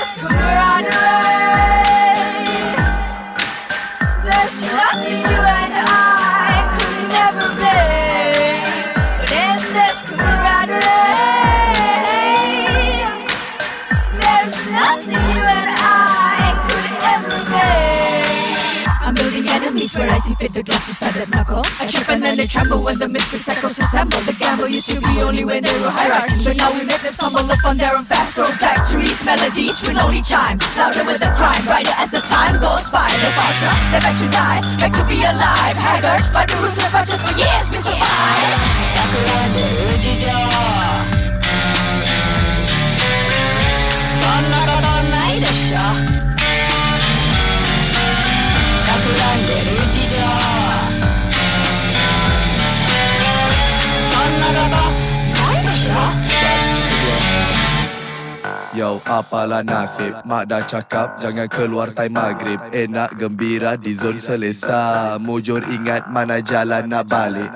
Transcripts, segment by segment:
this camaraderie, there's nothing you and I could never be. But in this camaraderie, there's nothing you and I could ever be. I'm building enemies where I see fit the gloves to stab that knuckle. I trip and then they tremble when the misfits echoes assemble. The gamble used to be only when there were hierarchies, but now we make them stumble upon their own fast growth factories. Melodies will only chime louder with the crime, brighter as the time goes by. They falter, they beg to die, beg to be alive. Haggard by the ruthless righteous for years we survive. Yo, apalah nasib, mak dah cakap jangan keluar time maghrib. Enak gembira di zon selesa, mujur ingat mana jalan nak balik.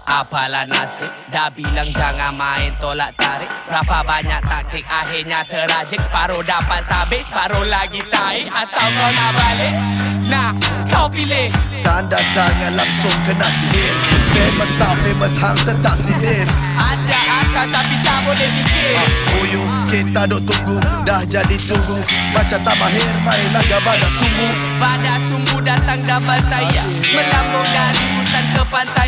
Apalah nasib, dah bilang jangan main tolak tarik. Berapa banyak taktik akhirnya terajik. Separuh dapat tabik, separuh lagi tarik. Atau kau nak balik? Nah, kau pilih. Tanda tangan langsung kena sihir. Famous tak famous, hang tetap sinir. Ada akal tapi tak boleh fikir. Uyu, kita duk tunggu, dah jadi tunggu. Macam tak mahir, mainlah gambar dah sungguh. Badak sungguh datang dan bertaya, melambung dari hutan ke pantai.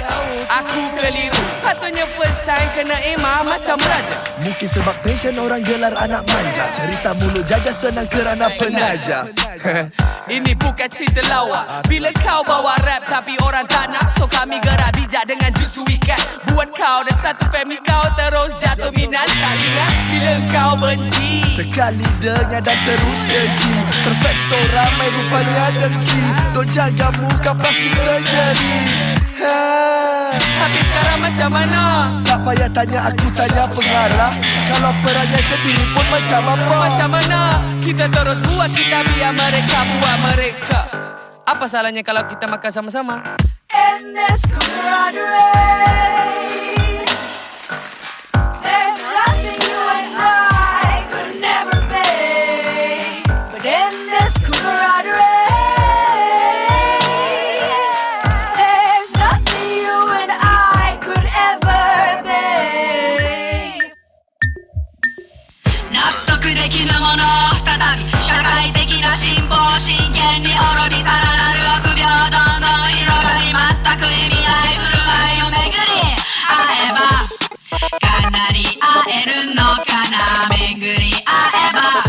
Aku keliru, patutnya first time kena emah macam raja. Mungkin sebab passion orang gelar anak manja. Cerita mulut jajah senang kerana penaja. Ini bukan cerita lawak. Bila kau bawa rap tapi orang tak nak, so kami gerak bijak dengan jutsu ikat. Buat kau dan satu family kau terus jatuh minat. Tak ingat bila kau benci. Sekali dengar dan terus keji. Perfecto ramai rupanya dengki. Dok jaga muka plastik surgery. Tapi sekarang macam mana? Tak payah tanya, aku tanya pengarah. Kalau perangai sendiri pun macam apa? Macam mana? Kita terus buat, kita biar mereka buat mereka. Apa salahnya kalau kita makan sama-sama? In this camaraderie, there's nothing you and I could never be. But in this camaraderie, there's nothing you and I could ever be. 納得できぬものを再び社会的な進歩を真剣に滅びさらなる臆病どんどん広がり全く意味ない振る舞いを巡り会えばかなり会えるのかな巡り会えば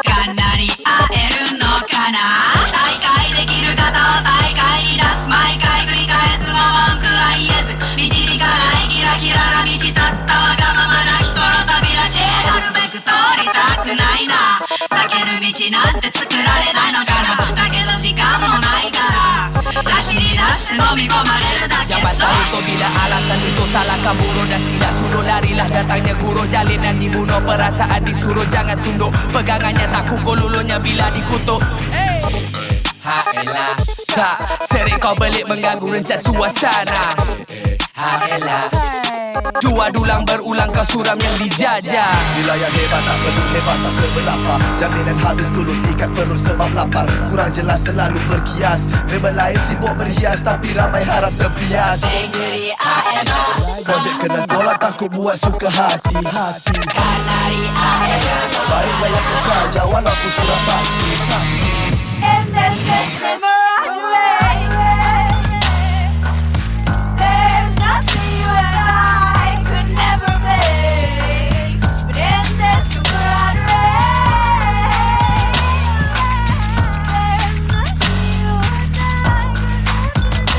かなり会えるのかな大会できる方を大会に出す毎回繰り返すも文句は言えず導かないキラキラな道たったわがままな人の扉地なるべく通りたくないな避ける道なんて作られないのかなだけど時間もないから走り出して飲み込まれるだけ Jangan tahu kau bila alasan itu salahkan buruh dan silap suruh larilah datangnya guru jalin dan dibunuh perasaan disuruh jangan tunduk pegangannya tak kukul lulunya bila dikutuk. Haelah, tak sering kau belik mengganggu rencana suasana. Haelah, dua dulang berulang kau suram yang dijajah. Bila yang hebat tak perlu hebat tak seberapa. Jaminan habis tulus ikat perut sebab lapar. Kurang jelas selalu berkias. Memang lain sibuk berhias tapi ramai harap terbias. Projek kena tolak takut buat suka hati. Baiklah yang kau saja walaupun kurang pasti. In this camaraderie, there's nothing you and I could never be. But in this camaraderie, there's nothing you and I could never be.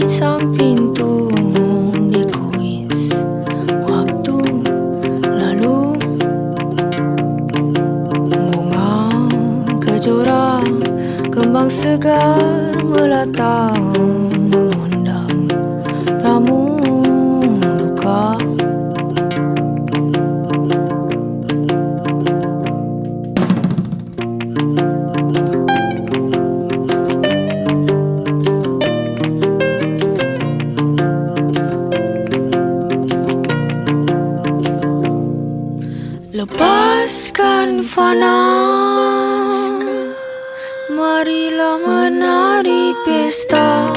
sang pintu dikuis waktu lalu. Bunga kejora kembang segar melata mengundang tamu duka. Lepaskan fana, marilah menari pesta.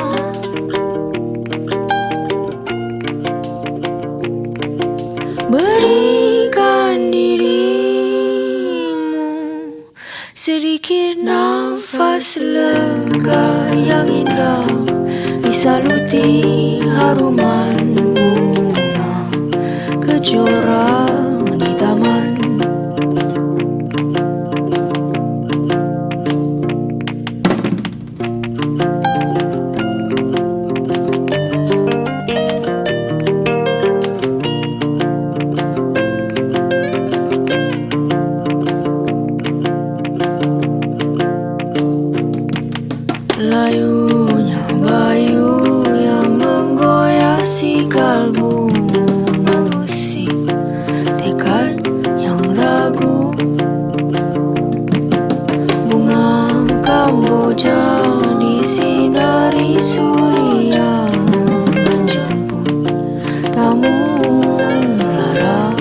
Berikan dirimu sedikit nafas lega yang indah, disaluti haruman bunga kejora di taman. Layunya bayu yang menggoyasi kalbu, mengusik tekad yang ragu. Bunga Kamboja disinari surya menjemput tamu lara.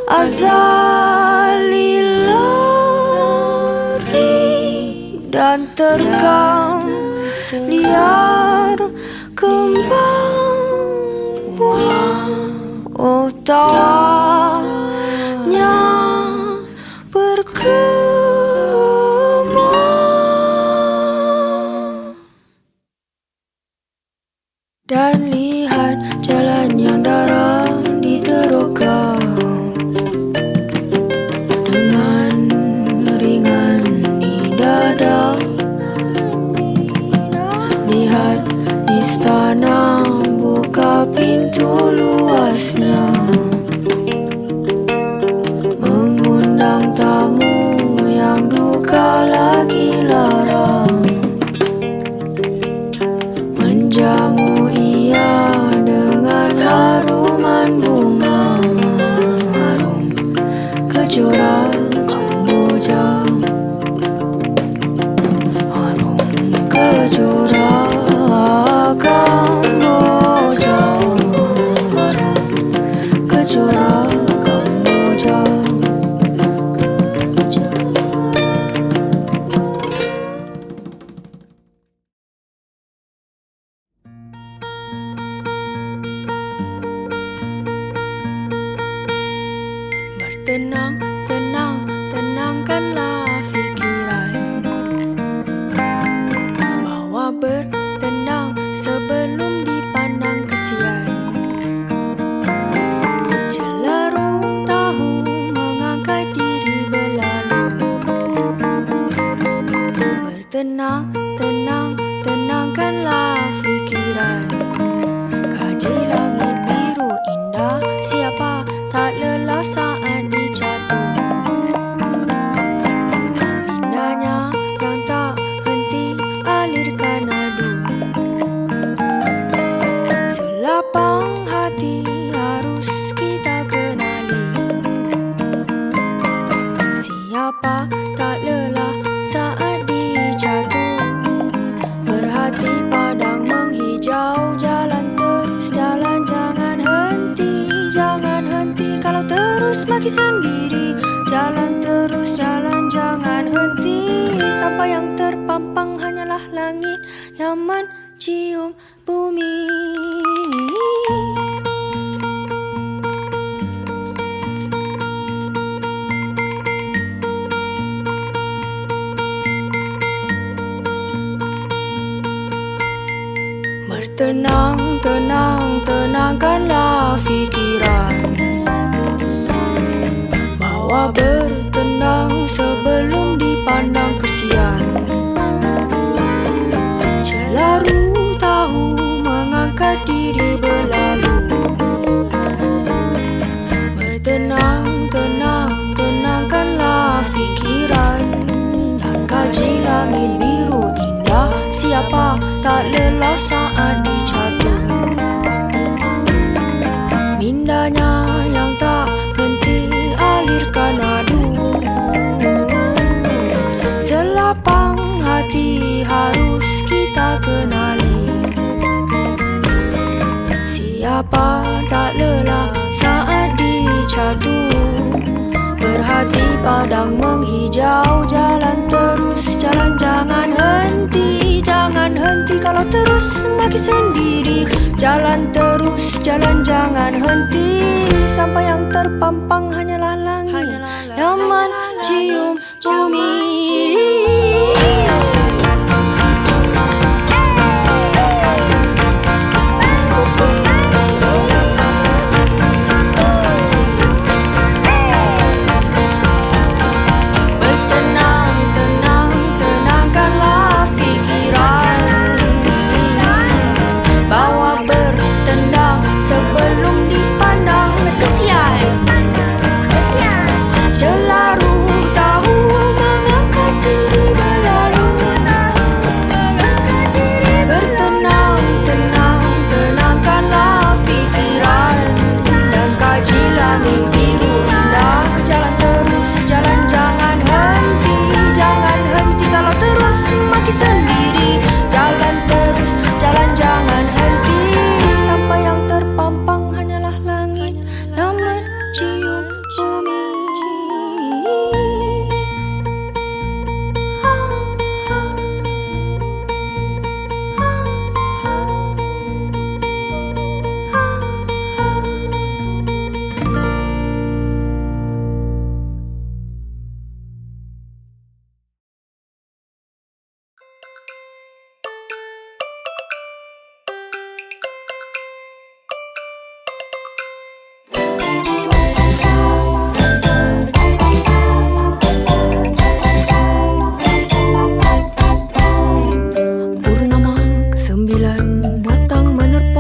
Azali lari dan terkam liar kembang buah. Oh tawanya berkemah dan lihat jalan yang daram diteroka. Lihat istana buka pintu luasnya, mengundang tamu yang duka lagi larang, menjamu ia dengan haruman bunga, harum kejora Kamboja. Kejora Kamboja, kejora Kamboja. Bertenang, tenang, tenangkanlah pikiran. Bertenang sebelum dipandang kesian. Celarung tahu mengangkat diri berlalu. Bertenang, tenang, tenangkanlah fikiran. Kaji langit biru indah, siapa tak lelah saat dijatuh. Indahnya yang tak henti alirkan nadu. Selapang hati harus kita kenali. Siapa tak lelah saat dijatuh. Berhati padang menghijau, jalan terus jalan, jangan henti, jangan henti. Kalau terus mati sendiri, jalan terus jalan, jangan henti. Sampai yang terpampang hanyalah langit yang mencium bumi. Bertenang, tenang, tenangkanlah fikiran. Bawa bertendang sebelum dipandang kesian. Selalu tahu mengangkat diri berlalu. Bertenang, tenang, tenangkanlah fikiran. Dan kaji langit biru indah. Siapa tak lelah saat dicatur. Mindanya yang tak henti alirkan adu. Selapang hati harus kita kenali. Siapa tak lelah saat dicatur. Berhati padang menghijau. Jalan terus, jalan jangan henti. Jangan henti kalau terus makin sendiri. Jalan terus, jalan jangan henti. Sampai yang terpampang hanyalah langit yang mencium bumi.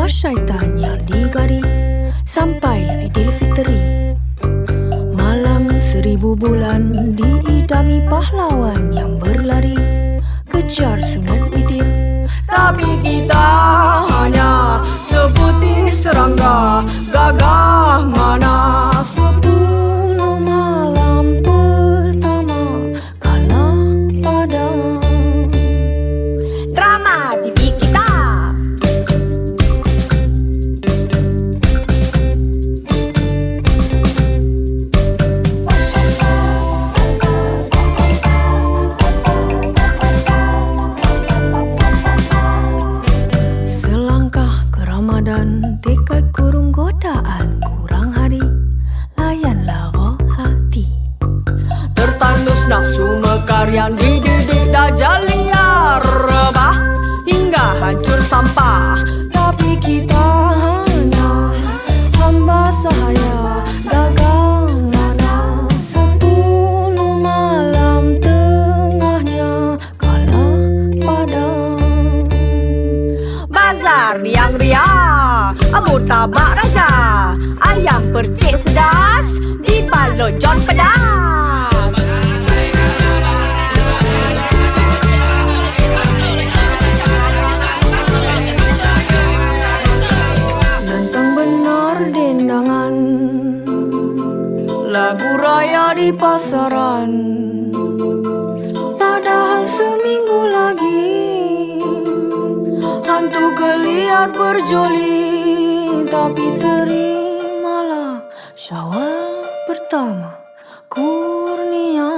Syaitan yang digari sampai Aidilfitri. Malam 1000 bulan diidami pahlawan yang berlari kejar sunat witir. Tapi kita hanya sebutir serangga, gagah mana 10 malam pertama kalah pada drama TV kita. Dan tekad kurung godaan kurang hari. Layanlah roh hati. Tertandus nafsu mekar yang dididik dajal liar. Rebah hingga hancur sampah. Tapi kita hanya hamba sahaya. Gagal mana 10 malam tengahnya kalah pada bazar yang riang. Murtabak raja, ayam percik sedas dibalut John pedas. Nantang benar dendangan lagu raya di pasaran. Padahal seminggu lagi hantu geliat berjoli. Tapi terimalah Syawal pertama kurnia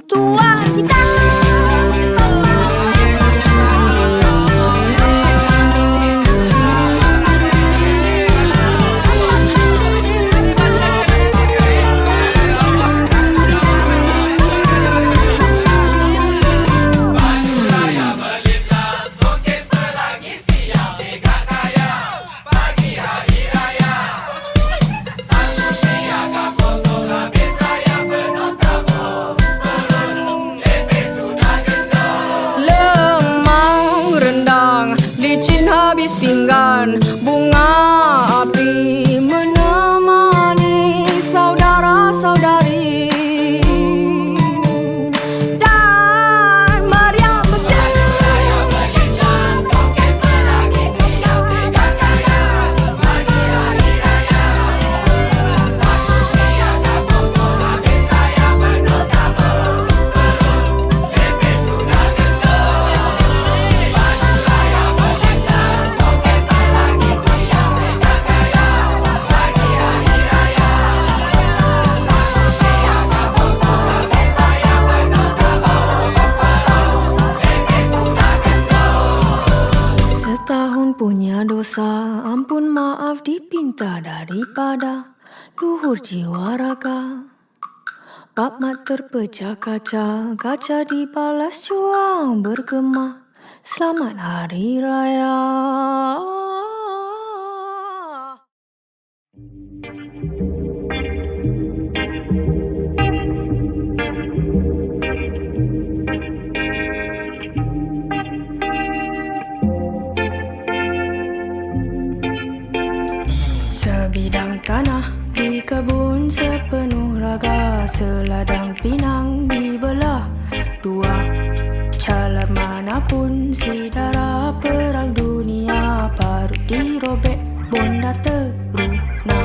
tua kita. Baju raya melintang, so kita lagi enggan bunga api menemani saudara-saudari dan meriam besar. Saya meninggal, sokek lagi siang sehingga kaya bagi hari raya. Satu siang kamu sudah pesta yang penuh tamu, lepes sudah gendut. Baju saya meninggal, sokek lagi siang sehingga kaya bagi hari raya. Satu siang kamu sudah pesta yang penuh tamu, lepes sudah gendut. Setahun punya dosa, ampun maaf dipinta daripada luhur jiwa raga. Bab mat terpecah kaca, kaca dibalas juang bergema. Selamat Hari Raya. Sebidang tanah di kebun sepenuh raga, seladang pinang dibelah dua. Calar manapun si darah perang dunia, parut dirobek bonda teruna.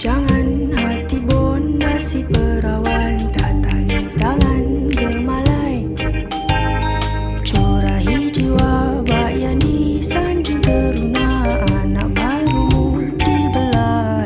Jangan hati bonda si perawan, tatangi tangan gemalai. Curahi jiwa bak yang disanjung teruna, anak barumu dibelai.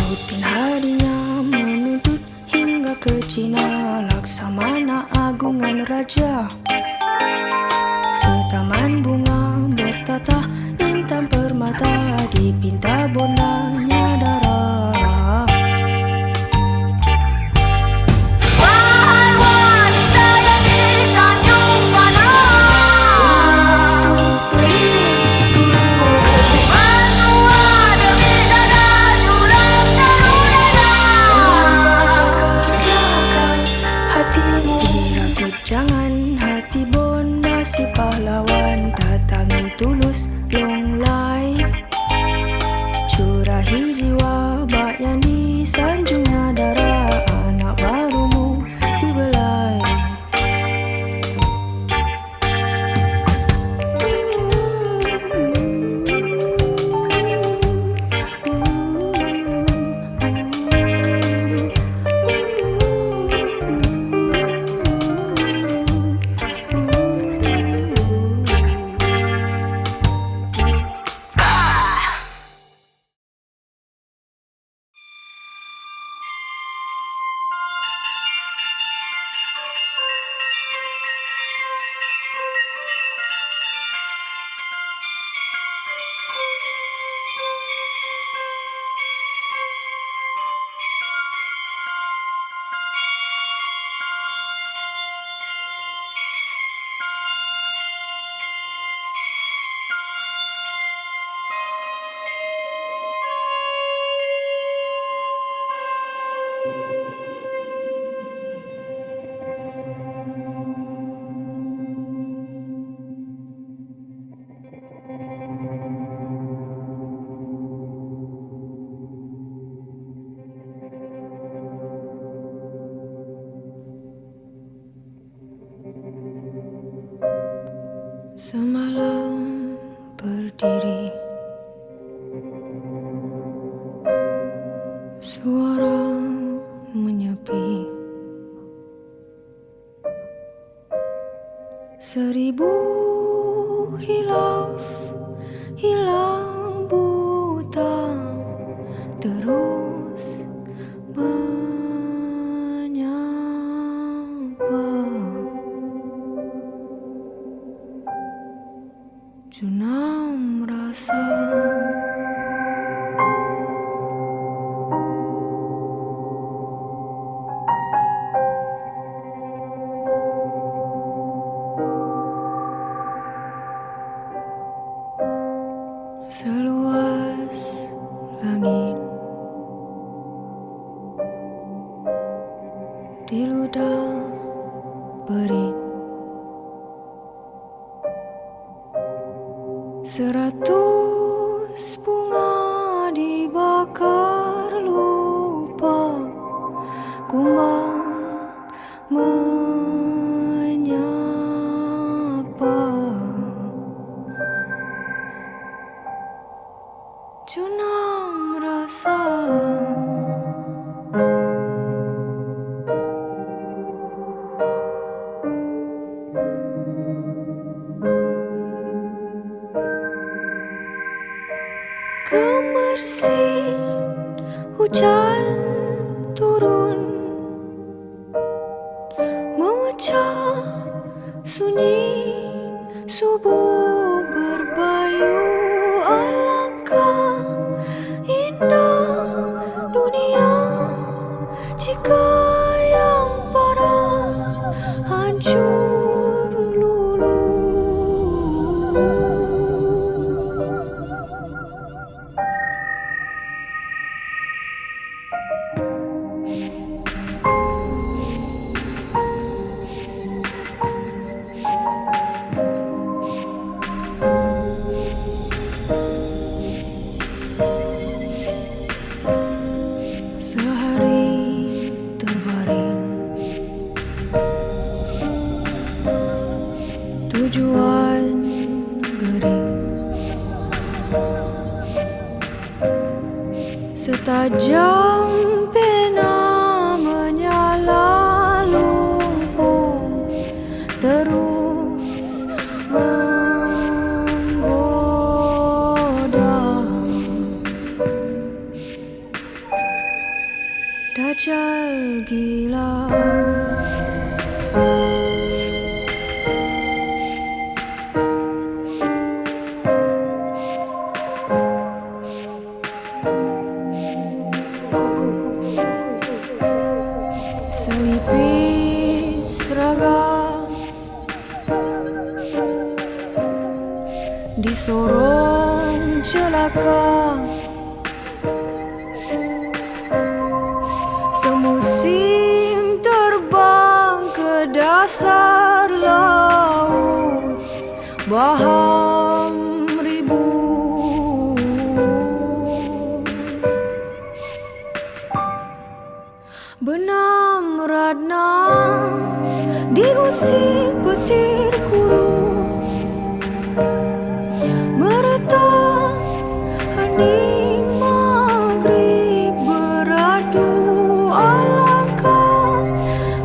Rutin harinya menuntut hingga ke Cina, Laksamana agungan raja. Setaman bunga bertata intan permata, dipinta bondanya darah. Wahai wanita yang disanjung panah, menua demi dada jurang terudara. Cakap hatimu dirakut, jangan hati bonda si pahlawan, tatangi tulus longlai. Curahi jiwa bak yang disanjungnya darah, anak barumu dibelai. Seribu hilaf hilang buta terus menyapa. Junam rasa seluas langit di ludah berit, 100 bunga dibakar lupa, kumbang menyapa. Junam rasa gemersin hujan turun, memecah sunyi subuh berbayu. Alangkah indah dunia jika yang parah hancur lulu. Sehari terbaring, tujuan gering, setajam pena menyala lumpuh terus menggoda. Dajjal gila, selipis seragam di sorong celaka. Semusim terbang ke dasar laut, baham ribu. Benam radna diusik petir kurung, meretang hening maghrib beradu. Alangkah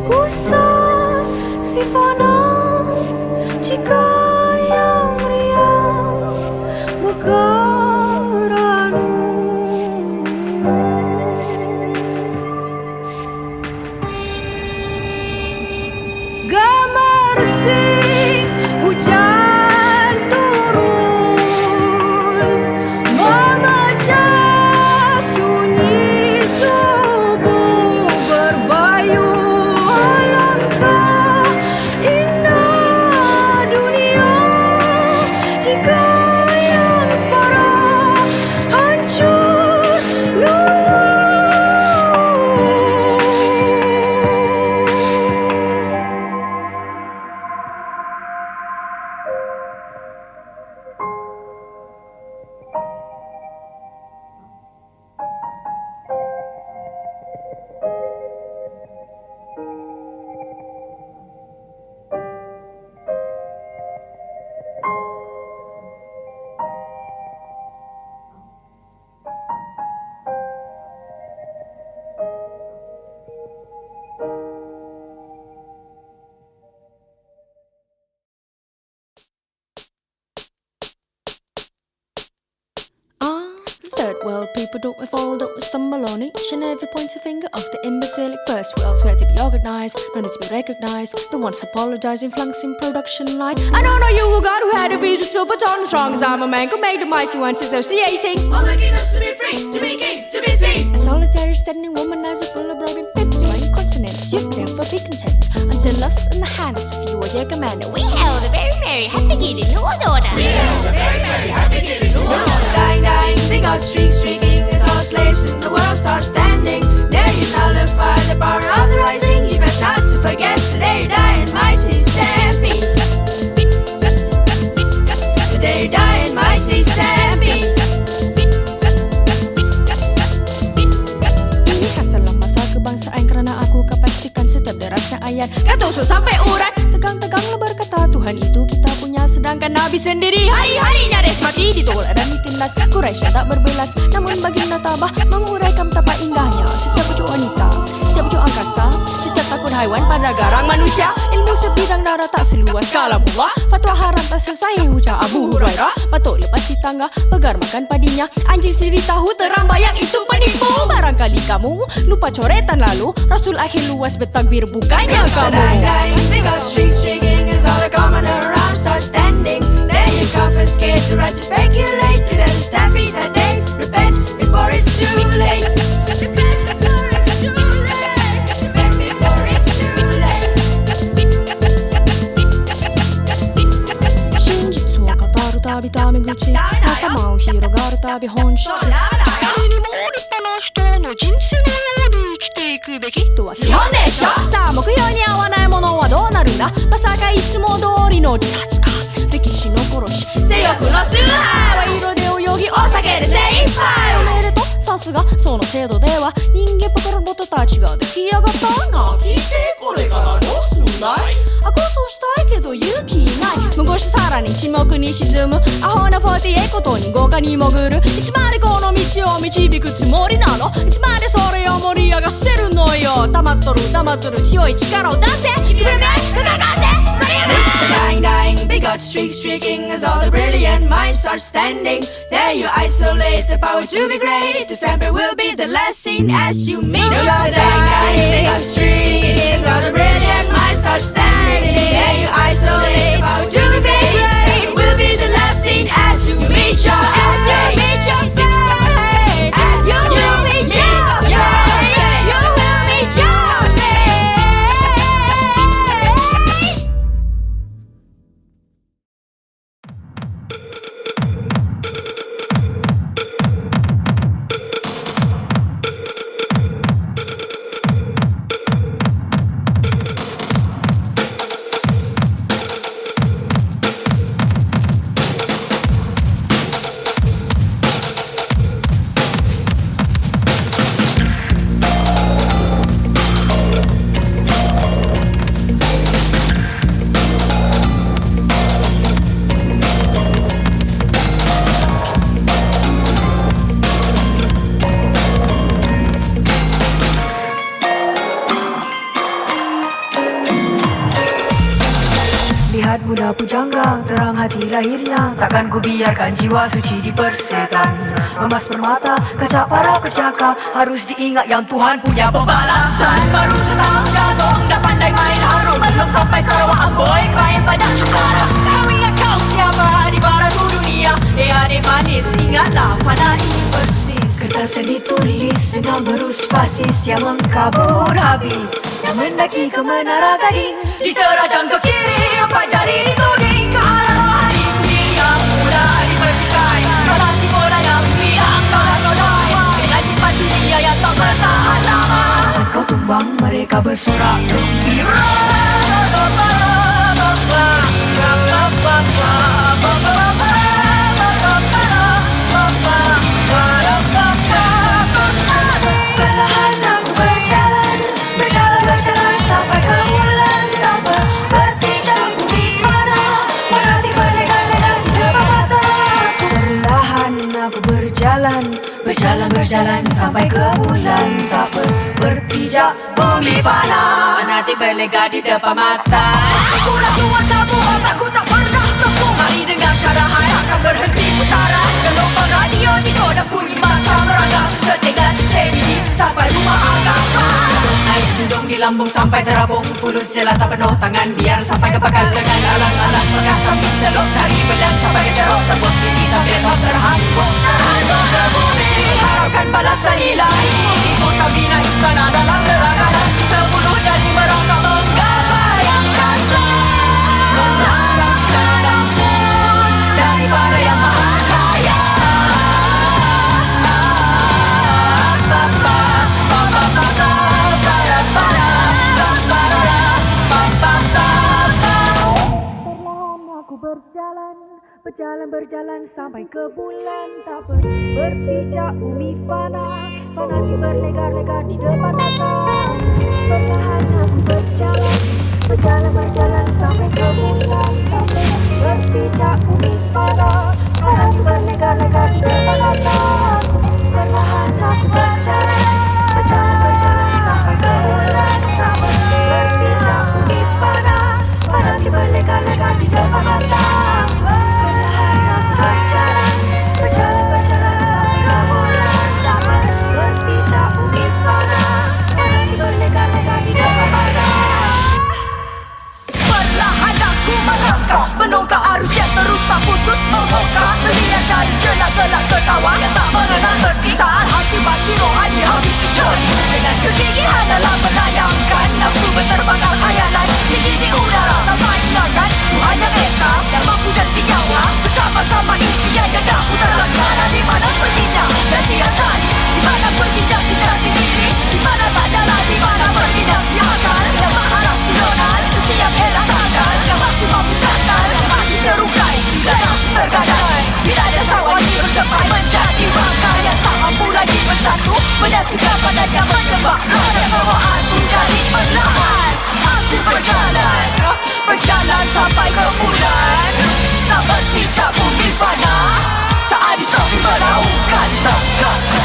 kusar sifana jika yang riang mekaranu. Gemersing hujan turun, memecah sunyi subuh berbayu. Alangkah indah Well, people don't fall, don't stumble on each and every points a finger of the imbecilic first. Well, swear to be organized, no need to be recognized. Don't want to apologize in flunks in production line. I don't know you, a god who had a beat with super tone as strong as I'm a man. Who made the mighty ones associating. All the kingdoms to be free, to be king, to be seen. A solitary standing womanizer full of broken pips, swaying consonants. You'd never be content until us in the hands of you or your commander. We held a very merry happy getting new order. We held a very merry happy getting new order. Dying, dying, they got streaking as all slaves in the world start standing. There you nullify the power of the rising. You best not to forget that they die in mighty stampede. They die in mighty stampede. Inilah masa kebangsaan kerana aku kepastikan setiap derasnya ayat ketusuk sampai urat. Tegang-teganglah berkata Tuhan itu kita punya, sedangkan Nabi sendiri hari-harinya mati ditolak dan ditindas. Quraisy tak berbelas, namun baginda tabah menguraikan betapa indahnya setiap pucuk wanita, setiap pucuk angkasa, setiap takut haiwan pada garang manusia. Ilmu sebidang darah tak seluas kalamullah. Fatwa haram tak selesai ucap Abu Hurairah. Patut lepas di tangga pegar makan padinya. Anjing sendiri tahu terang bayang itu penipu. Barangkali kamu lupa coretan lalu Rasul akhir luas bertakbir bukannya kamu. Streaking as all the common around start standing. Then you confiscate the right to speculate. You let us stampede that day. Repent before it's too late. Shinjitsuを語るたびタメ口、頭を広がるたび本質。誰にも立派な人の人生のように生きていくべきとは基本でしょ。さあ目標に合わないものはどうなるんだ。まさかいつも通りの自殺か。歴史の殺し、性欲の崇拝は色で泳ぎお酒で精一杯。おめでとう、さすがその制度では人間ポカロボトたちが出来上がったな。聞いてこれからどうすんだい。あ、こそしたいけど勇気ない。無語しさらに沈黙に沈むアホな48ことに豪華に潜る。いつまでこの道を導くつもりなの。いつまでそれを盛り上がせるのよ。黙っとる強い力を出せ。くれめ不可かせ。It's dying, big God streaking as all the brilliant minds start standing. There you isolate the power to be great. This temper will be the last scene as you meet your dying, big God streaking as all the brilliant minds start standing. There you isolate the power to be great. This temper will be the last scene as you meet your fate. As you meet your fate. You will meet your fate. Lihat muda pujangga, terang hati lahirnya. Takkan ku biarkan jiwa suci dipersetan. Emas permata, kaca para pecaka. Harus diingat yang Tuhan punya pembalasan. Baru setahun jatuh, dah pandai main harum. Belum sampai Sarawak Amboy, klien pada cukara. Kau ingat kau siapa di barat dunia. Adik manis, ingatlah fana ini persis. Kertas yang ditulis dengan berus fasis yang mengkabur habis. Yang mendaki ke menara gading, diterajang ke kiri, 4 jari dituding. Ke arah rohani sendiri yang mulai dipertikai. Batasi bola yang biang kau dah todai. Dengan tipat dunia yang tak bertahan lama. Saat kau tumbang mereka bersorak gembira. Perlahan aku berjalan, berjalan sampai ke bulan tanpa berpijak bumi mana. Berarti berlega-lega di depan mata. Perlahan aku berjalan, berjalan sampai ke bulan tanpa berpijak bumi mana. Nanti berlega di depan mata. Aku dah tua kamu, otakku tak pernah tepung. Mari dengar syarah akan berhenti putaran. Gelombang radio di kau dah bunyi mata. macam ragam setinggan sendiri sampai rumah anggapan. Naik junjung di lambung sampai terabung, fulus jelata penuh tangan biar sampai ke bakal dengan alang-alang bekas sambil selok cari belang sampai ke cerok tembus mini sambil tak terhambung berbudi harapkan balasan ilahi kota bina istana dalam neraka 10 jadi merangkap menggapai yang rasa mengharapkan ampun daripada yang maha kaya. Berjalan sampai ke bulan, tak berpijak bumi fana di berlegar-legar di depan mata. Perlahan aku berjalan sampai ke bulan, tak berpijak bumi fana di berlegar-legar di depan mata. Perlahan aku berjalan sampai ke bulan, tak berpijak bumi fana di berlegar-legar di depan mata. Berjalan sampai ke bulan, tak berpijak bumi fana berlega-lega di depan mata. Perlahan aku melangkah menunggang arus yang terus tak putus membongkar. Melihat dari gelak-gelak ketawa yang tak mengenal erti saat hati-hati rohani habis securi. Dengan kegigihan dalam melayangkan nafsu berterbangkan khayalan tinggi di udara tak mainkan Tuhan yang esa yang mampu janti nyawa bersama-sama impian yang dah putar laksana. Di mana perginya janji yang tadi, di mana perginya si jati diri, di mana tak jalan, di mana perginya si akal yang maha rasional. Setiap era tanggal yang masih mampu sandal yang mati terukai bila nafsu tergadai. Bila ada sawani bersemai menjadi bangkai yang tak mampu lagi bersatu menyatukan badannya berkembang. Ada semua aku jadi perlahan aku berjalan sampai ke bulan, tak berpijak bumi fana saat Israfil melaungkan sangkaka.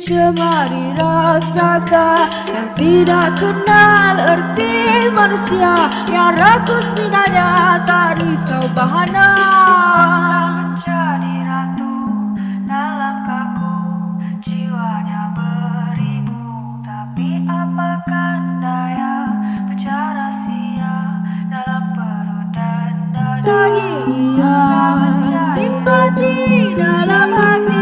Cemari raksasa yang tidak kenal erti manusia, yang rakus minanya tak risau bahana. Menjadi ratu dalam kaku, jiwanya beribu, tapi apakan daya bicara sia dalam perut dan dada. Ia simpati dalam hati.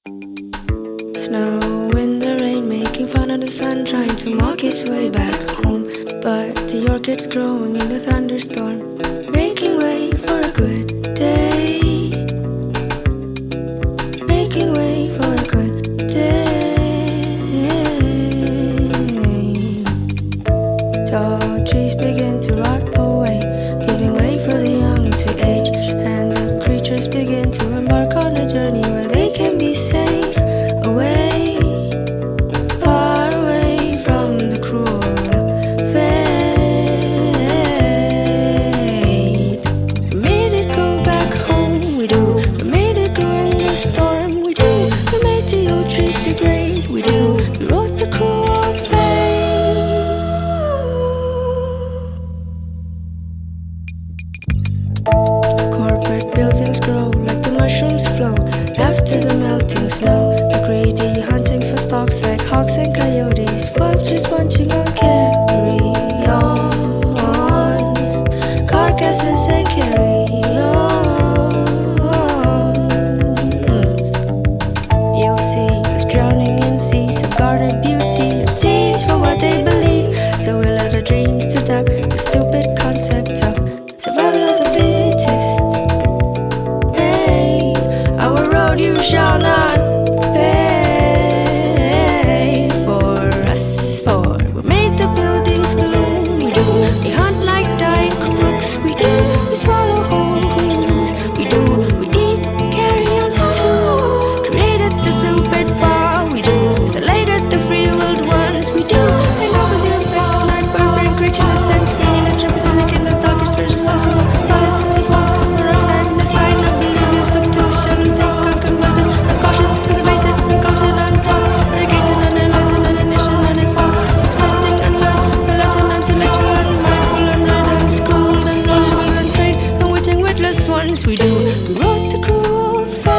Snow in the rain, making fun of the sun, trying to mock its way back home. But the orchid's growing in a thunderstorm, making way for a good day. Making way for a good day. Tall trees begin to rot away, giving way for the young to age. And the creatures begin to embark on a journey where they can be safe. Away, far away from the cruel fate. We made it go back home, we do. We made it go in the storm, we do. We made the old trees degrade, we do. We wrote the cruel fate. Corporate buildings grow like the mushrooms flow after the melting snow. The greedy huntings for stalks like hawks and coyotes, vultures munching on carry-ons, carcasses and carry-ons. You'll see us drowning in seas of garden beauty, a tease for what they believe. So we let our dreams to tap the stupid concept of survival of the fittest. Hey, our road you shall not pay for us, for we made the buildings gloom, we do. We hunt like dying crooks, we do. We swallow whole who's, we do. We eat carrions too. Created the stupid bar, we do. Salated the free world ones, we do. And over the effects of night, barbarian creatures stand screaming and representing in the darkest spiritual sensible. Knowledge, see form, the rough knife in the side. Not believe you subdue, shallow think, unconvincing, uncautious, cultivated, incontinent, dedicated, unenlightened, uninitial, uninformed, suspecting, unlearned, enlightened, intellectual, mindful, unread, unschooled, and knowledgeable, untrained, unwitting, witless ones, we do. We wrote the cruel fate.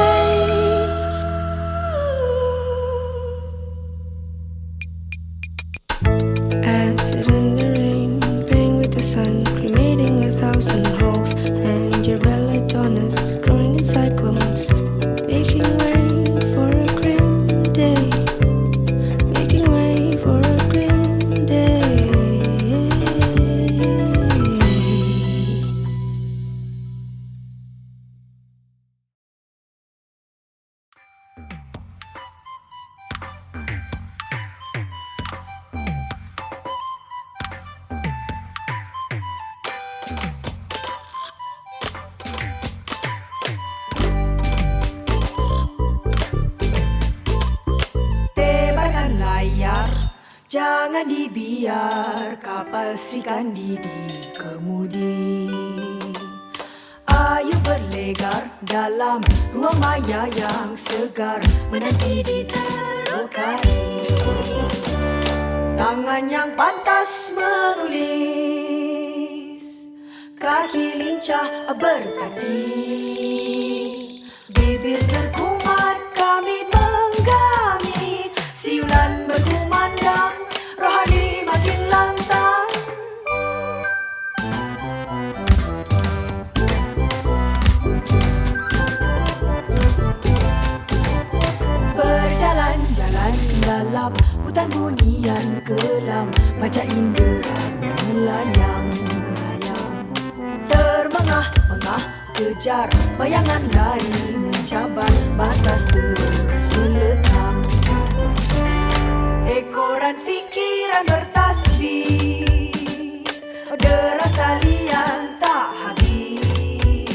Acid in the rain, playing with the sun, cremating 1,000 holes, and your belladonna's growing in cyclones, making way for a grim day, making way for a grim day. Tebarkan layar, jangan dibiar kapal Sri Kandi di kemudi. Ayu berlegar dalam ruang maya yang segar, menanti diterokai. Tangan yang pantas menulis, kaki lincah bertati, bibir berkumat kami menggami, siulan berkumandang, rohani makin lantang. Berjalan-jalan dalam hutan bunian kelam, panca indera melayang-layang. Termengah-mengah kejar bayangan lari mencabar, batas terus melekang. Ekoran fikiran bertasbih, deras talian tak habis.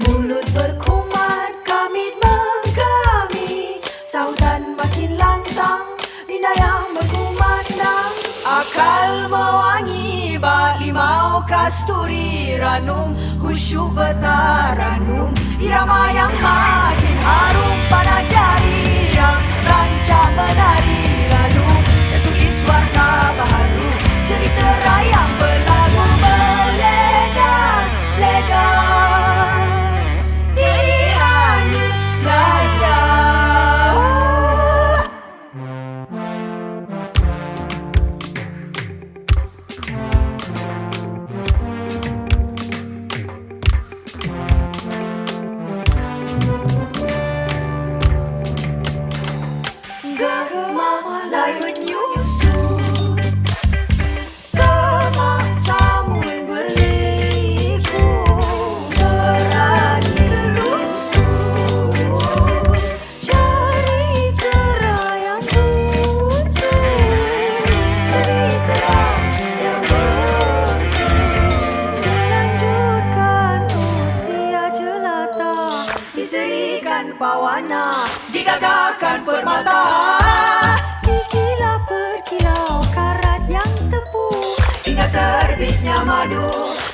Mulut berkumat kami menggami, sautan makin lantang, bina berkumandang. Akal mewangi bak limau kasturi ranum, khusyuk bertaranum, irama yang makin harum pada jari yang rancang menari. Lalu tertulis warna baru, cerita rayang berlagu melegar-legar di angin layar. bukan permata. Dikilau berkilau karat yang tebu, Hingga terbitnya madu,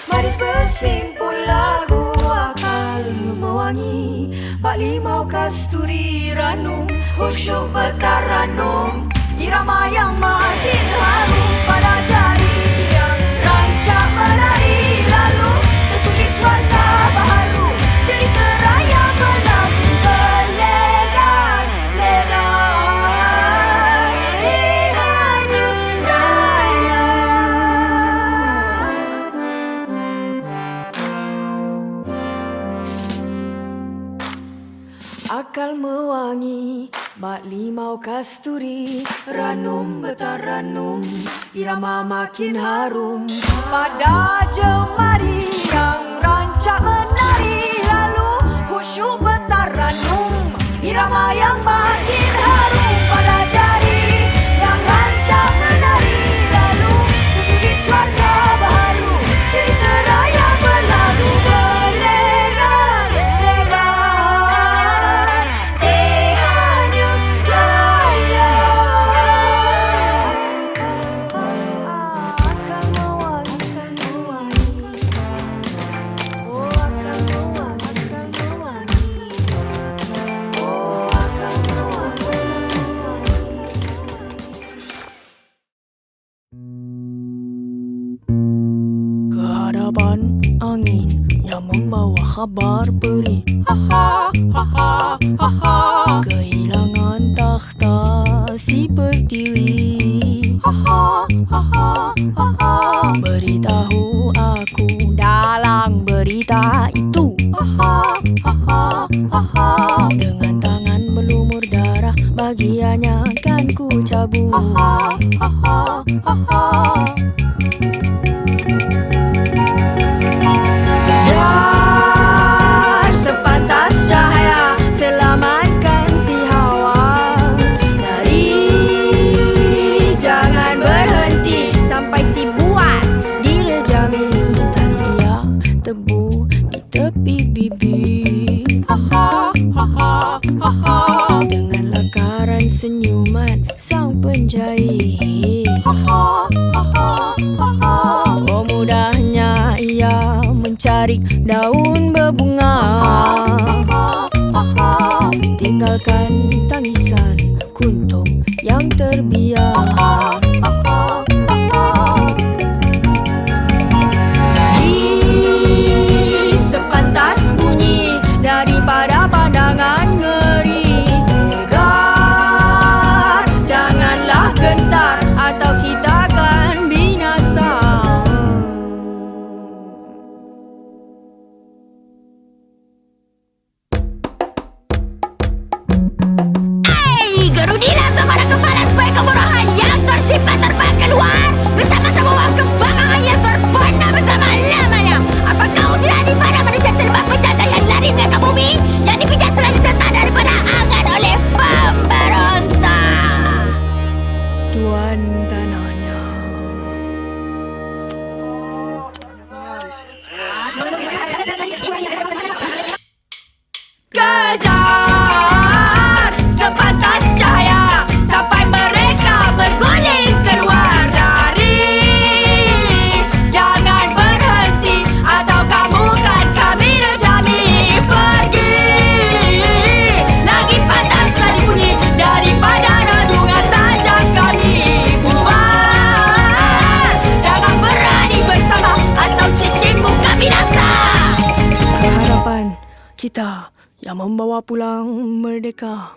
manis bersimpul lagu. Akal mewangi, bak limau kasturi ranum, khusyuk bertaranum, irama yang makin harum pada jari yang rancak menari. Lalu tertulis warna baharu, cerita raya berlaku berlegar-legar di hadu raya. Akal mewangi, bak limau kasturi, ranum bertaranum, irama makin harum pada jemari yang rancak menari. Lalu khusyuk bertaranum, irama yang makin harum pada jari yang rancak menari. Lalu tertulis warna baharu, cerita raya berlalu berlegar-legar di hadu raya. Akal mewangi, oh akal mewangi, oh akal mewangi. kehadapan angin yang membawa kabar perih. Kehilangan takhta si pertiwi. Beritahu aku dalam berita itu. Dengan tangan melumur darah, bagiannya kan ku cabut. Dan sepantas cahaya selamatkan si Hawa dari, jangan berhenti sampai si buas direjami. Tania tebu di tepi bibir. Dengan lakaran senyuman sang penjahit. Oh mudahnya ia mencari daun berbunga, tinggalkan tangisan kuntum yang terbiar. Di sepantas bunyi daripada pandangan ngeri. Tegar, janganlah gentar atau kita akan binasa. Hey, gerudilah kepada kepala supaya kemurahan yang tersimpan terbang keluar bersama-sama uang kebanggaan yang terpana bersama lamanya. Apa kau tidak difana manusia serba penjajah yang lari ke bumi yang dipijak selalu serta daripada angan oleh pemberontak? Tuan tanahnya. Kejar sepantas cahaya sampai mereka berguling keluar dari. Jangan berhenti atau kamu kan kami rejami. Pergi lagi patah sembunyi daripada radungan tajam kami. Bubar, jangan berani bersama atau cicingmu kami binasa. Keharapan kita yang membawa pulang merdeka.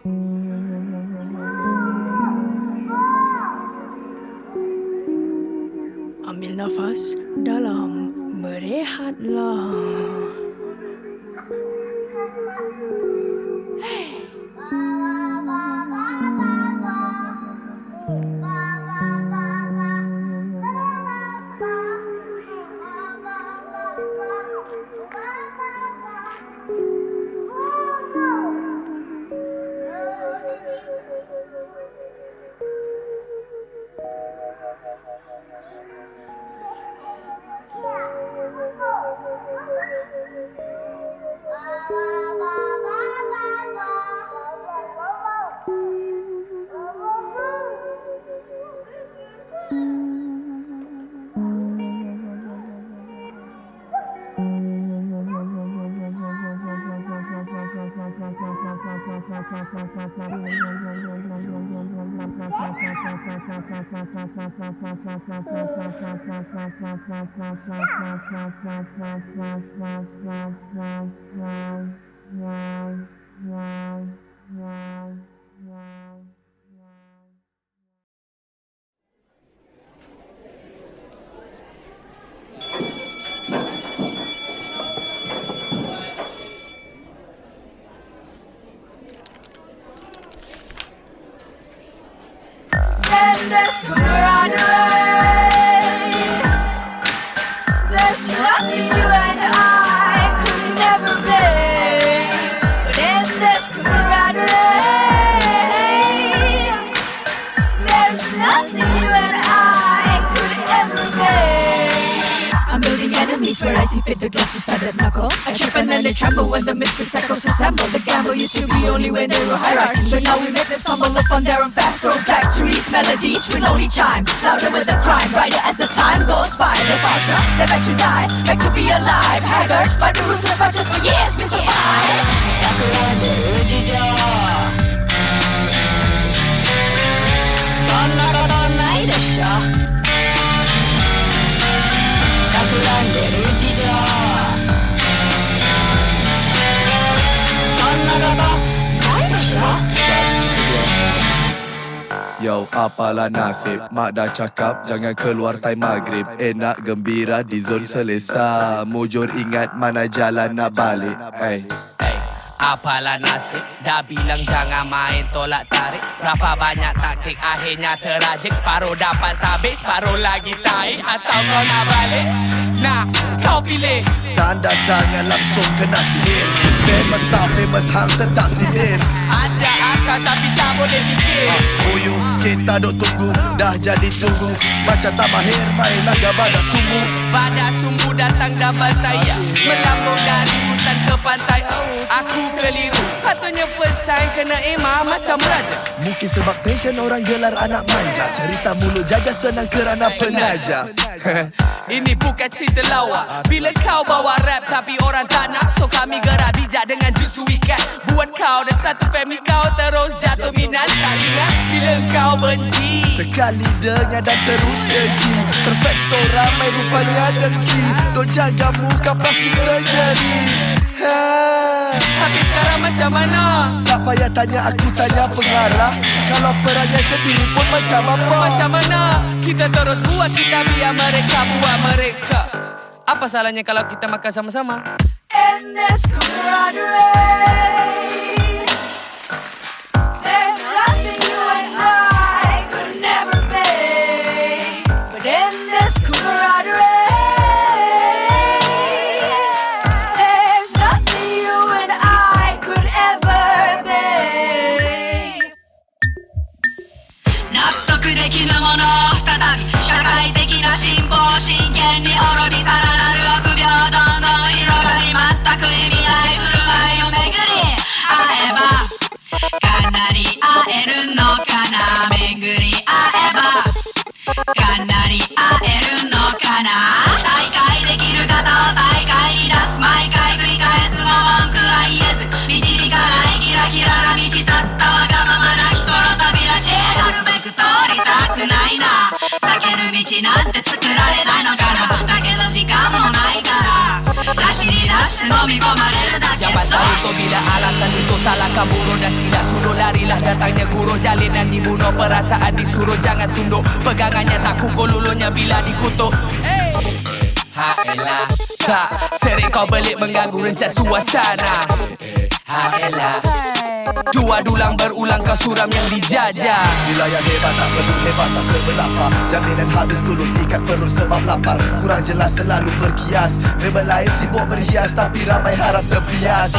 Ambil nafas dalam, berehatlah. Bye. And there's camaraderie. There's nothing you and I could never be. But in this camaraderie, there's nothing you and I could ever be. I'm building enemies where I see fit the gloves to start at knuckle. I trip and then they tremble when the misfits echoes assemble. The gamble used to be only when there were hierarchies, but now we make them stumble upon their own fast growth factories. Melodies will only chime louder with the crime, brighter as the time goes by. They falter, they beg to die, beg to be alive. Haggard by the ruthless fight just for years we survive. Yo, apalah nasib, mak dah cakap jangan keluar time maghrib. Enak gembira di zon selesa, mujur ingat mana jalan nak balik. Hey. Apalah nasib, dah bilang jangan main tolak tarik. Berapa banyak taktik akhirnya terajik. Separuh dapat tabik, separuh lagi tarik. Atau kau nak balik? Nah, kau pilih. Tanda tangan langsung kena sihir. Famous tak famous hang tetap sinir. Ada akal tapi tak boleh fikir. Buyu kita duk tunggu, dah jadi tunggu. Macam tak mahir main laga badak sungguh. Badak sungguh datang dan bertaya, melambung dari hutan ke pantai. Aku keliru, patutnya first time kena ema macam raja. Mungkin sebab tension orang gelar anak manja. Cerita mulut jajah senang kerana penaja. Ini bukan cerita lawak. Bila kau bawa rap tapi orang tak nak, so kami gerak bijak dengan jutsu ikat. Buat kau dan satu family kau terus jatuh minat. Tak ingat bila kau benci. Sekali dengar dan terus keji. Perfecto ramai rupanya dengki. Dok jaga muka plastik surgery. Tapi sekarang macam mana? Tak payah tanya, aku tanya pengarah. Kalau perangai sendiri pun macam apa? Macam mana? Kita terus buat, kita biar mereka buat mereka. Apa salahnya kalau kita makan sama-sama? In this camaraderie, there's nothing you and I could never be. But in this camaraderie, there's nothing you and I could ever be. 納得できぬものを再び社会的な進歩を真剣に滅びさらなる臆病どんどん広がり全く意味ない振る舞いを巡り会えばかなり会えるのかな巡り会えばかなり会えるのかな大会できる方を大会に出す毎回繰り返すも文句は言えず導かないキラキラな道立ったわがままな人の扉地なるべく通りたくないな避ける道なんて作られないのかなだけど時間もないから走り出して飲み込まれるだけ Jangan tahu kau bila alasan untuk salahkan buruh dan silap suruh larilah datangnya guru jalin dan dibunuh perasaan disuruh jangan tunduk pegangannya tak kukuh lulunya bila dikutuk. Haelah, tak sering kau belik mengganggu rencana suasana. Haelah, dua dulang berulang kau suram yang dijajah. Bila yang hebat tak perlu hebat tak seberapa. Jaminan habis tulus ikat perut sebab lapar. Kurang jelas selalu berkias. Memang lain sibuk berhias tapi ramai harap terbias.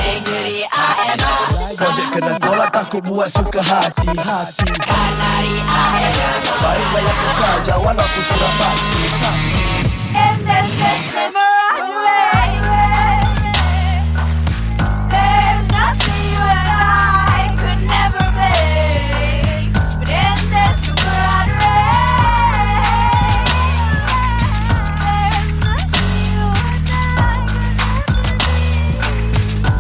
Projek kena tolak takut buat suka hati. Baiklah yang saja walaupun kurang pasti. In this is camaraderie, there's nothing you and I could never be. But in this camaraderie, there's nothing you and I could never be.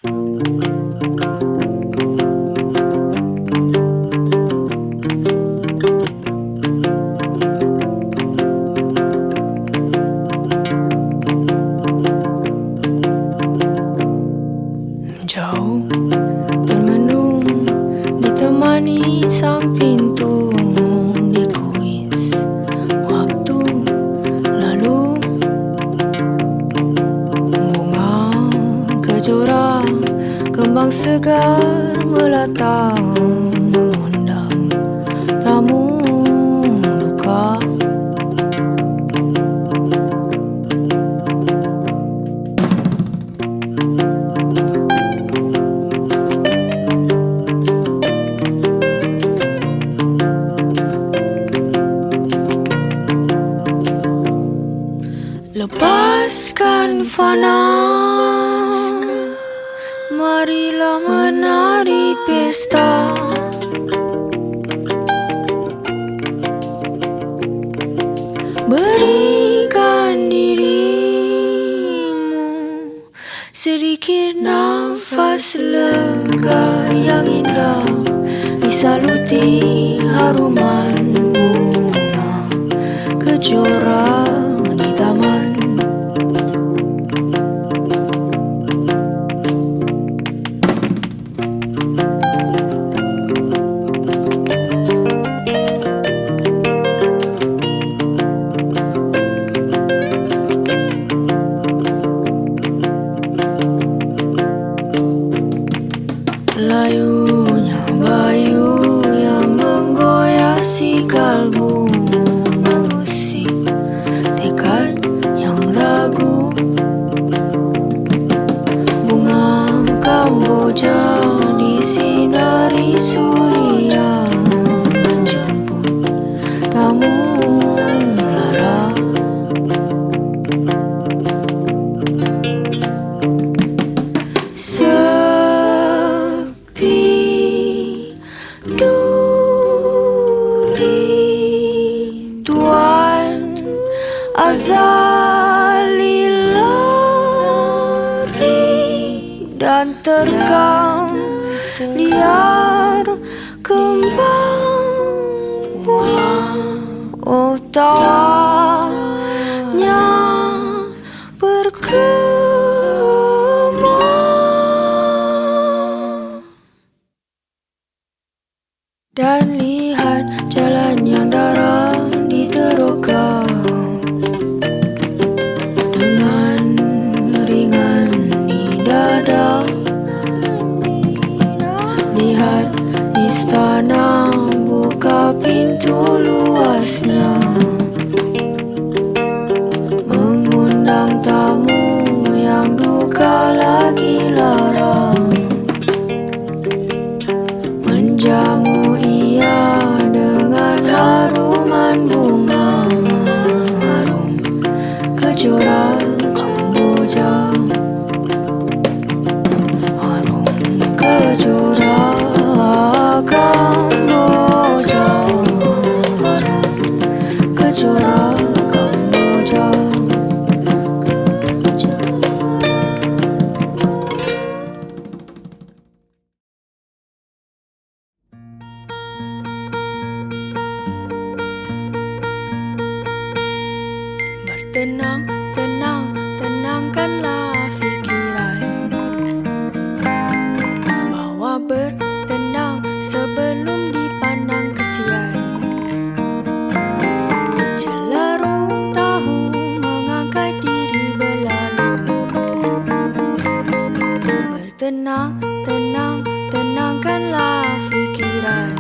Jauh termenung ditemani sang pintu dikuis waktu lalu. Bunga kejora kembang segar melata mengundang tamu duka. Lepaskan fana, marilah menari pesta. Berikan dirimu sedikit nafas lega yang indah, disaluti haruman bunga kejora di taman. Layunya bayu yang menggoyasi kalbu, mengusik tekad yang ragu. Bunga Kamboja disinari surya menjemput tamu lara. Tuan azali lari dan terkam liar kembang buah. Oh tawanya berkemah dan lihat jalan yang daram diteroka dengan ringan di dada. Lihat istana buka pintu luasnya, mengundang tamu yang duka lagi larang, menjamu ia dengan haruman bunga, harum kejora Kamboja, harum kejora Kamboja, harum kejora Kamboja. Bertenang, tenang, tenangkanlah fikiran. Bawa bertenang sebelum dipandang kesian. Celarung tahu mengangkat diri berlalu. Bertenang, tenang, tenangkanlah fikiran.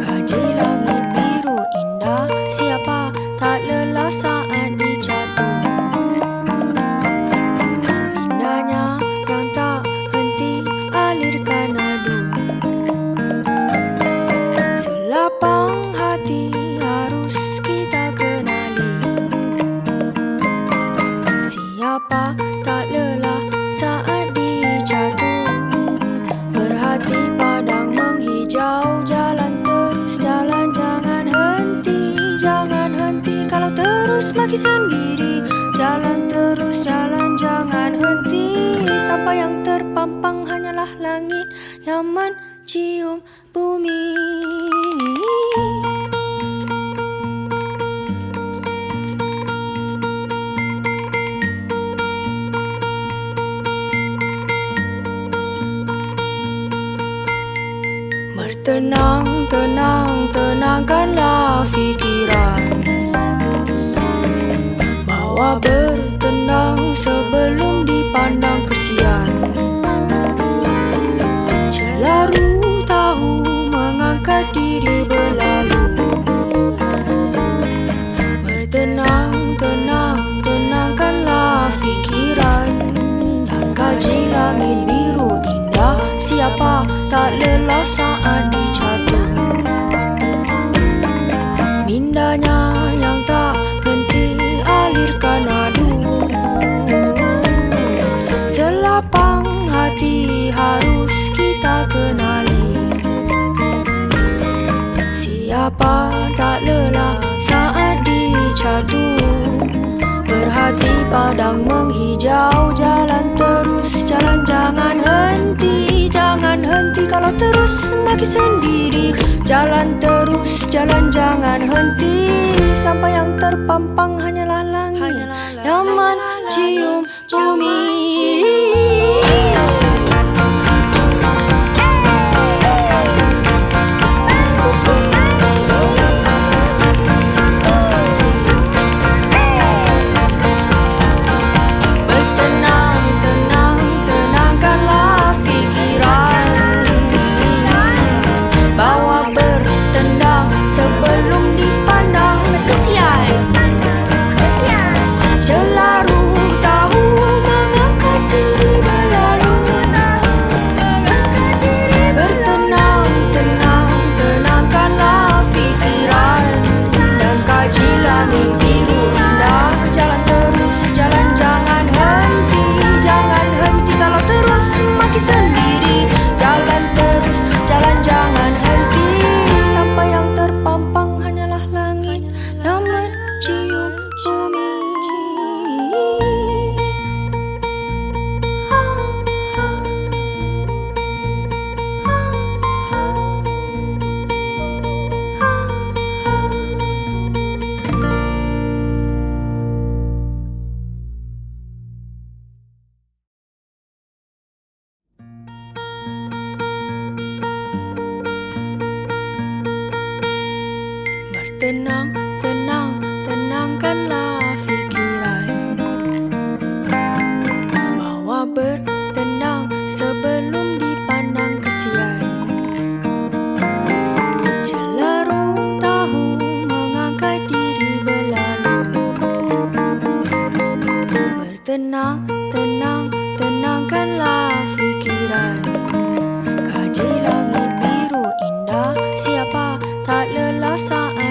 Kaji langit biru indah, siapa tak lelah saat dijatuh. Indahnya yang tak henti alirkan nadu. Selapang hati harus kita kenali. Siapa tak lelah saat dijatuh. Berhati padang menghijau, jalan terus jalan, jangan henti, jangan henti. Kalau terus mati sendiri, jalan terus jalan, jangan henti sampai yang terpampang langit yang mencium bumi. Bertenang, tenang, tenangkanlah fikiran. Bawa bertenang sebelum dipandang kesian. Celaru tahu mengangkat diri berlalu. Bertenang, tenang, tenangkanlah fikiran. Dan kaji langit biru indah. Siapa tak lelah saat dicatur. Mindanya yang tak henti alirkan nadu. Selapang hati harus kita kenali. Siapa tak lelah saat dicatur. Berhati padang menghijau. Jalan terus, jalan jangan henti. Jangan henti kalau terus makin sendiri. Jalan terus, jalan jangan henti. Sampai yang terpampang hanyalah langit yang mencium bumi. Tenang, tenang, tenangkanlah fikiran. Bawa bertenang sebelum dipandang kesian. Celaru tahu mengangkat diri berlalu. Bertenang, tenang, tenangkanlah fikiran. Kaji langit biru indah. Siapa tak lelah saat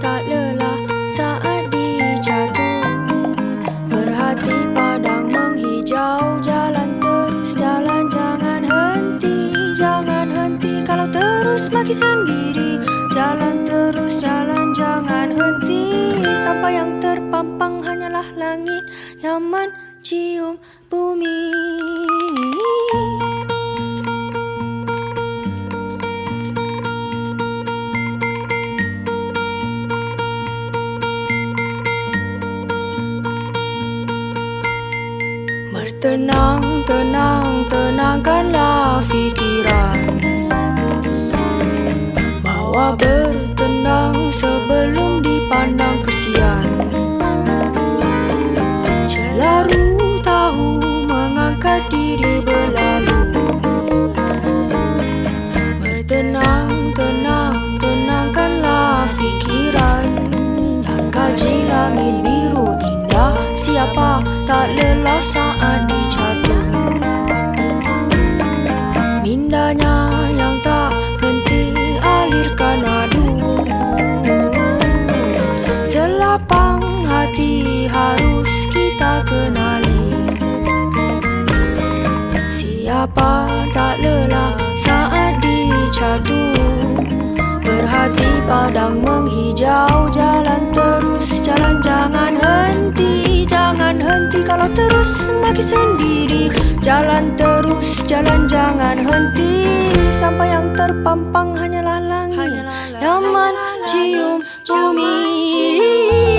tak lelah saat dijatuh. Berhati padang menghijau. Jalan terus, jalan jangan henti. Jangan henti kalau terus makin sendiri. Jalan terus, jalan jangan henti. Sampai yang terpampang hanyalah langit yang mencium bumi. Bertenang, tenang, tenangkanlah fikiran. Bawa bertenang sebelum dipandang kesian. Celaru tahu mengangkat Siapa tak lelah saat dicatu, berhati padang menghijau. Jalan terus, jalan jangan henti. Jangan henti kalau terus maki sendiri. Jalan terus, jalan jangan henti. Sampai yang terpampang hanyalah langit yang mencium bumi.